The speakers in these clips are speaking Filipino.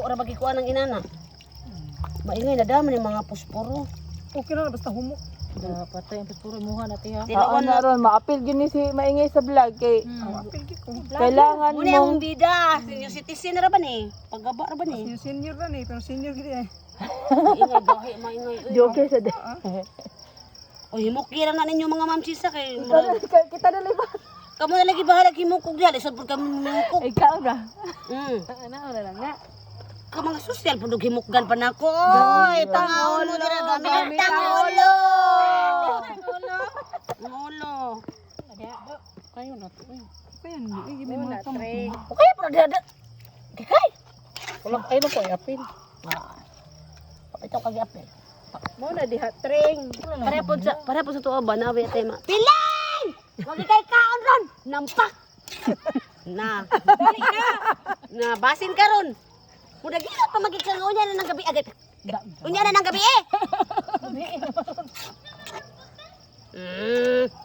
ra bagikuan ng inana. Maingay na dami ng mga pusporo. Okay na basta humok. Patay ang puro muha natin ha. Tilawan na ron, maapil gini si maingay sa vlog kay Apil gid ko. kailangan muna mong yung bida. Senior citizen ra ba ni? Paggaba ra ba ni? Senior na ni, pero senior gid eh. Maingay gahi, maingay. joke sa de. O himukira na ninyo mga mamsisa kay Kita na liba. kamu na lagi bahala himukog diha, lisod pud kami himukog. Ikaw na. Mm. Ano lang nga. Ka mga sosyal pud himukgan pa nako. Oy, tangawon mo dira gamit tangulo. Tangulo. Kayo na to. Kaya ni gid mo na Three. Okay, pero dada. Kay. Wala ay no ko apil. Ito kagi apel. Mo na diha tring. Para po sa tuwa ba na ba tema. Piling! Wag kay kaon ron. Nampak. Na. Dali ka. Na basin ka ron. Muda gila pa magikang unya na ng gabi agad. Unya na ng gabi eh.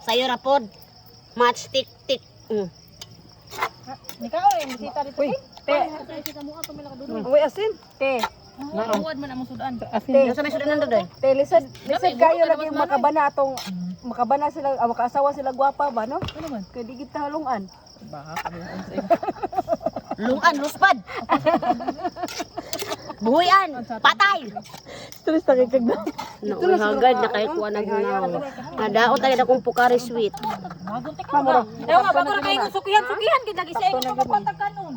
Sayo ra pod. Match tik tik. Ikaw ay bisita dito. Te. Uy asin. Te. Naawad man ang sudan. Ano sa may sudan nando doy? Te lisod kayo lagi makabana atong makabana sila makaasawa sila gwapa ba no? Ano man? Kay di kita halungan. Baha kami ang sa Lungan, luspad. Buhuyan, patay. Stress ta kay kagda. No, hagad na kay kuha ng hinaw. Nadaot tayo na kung pukari sweet. Magunti ka ba? Ewa, bago na kayo sukihan gid lagi sa inyo kapatag kanon.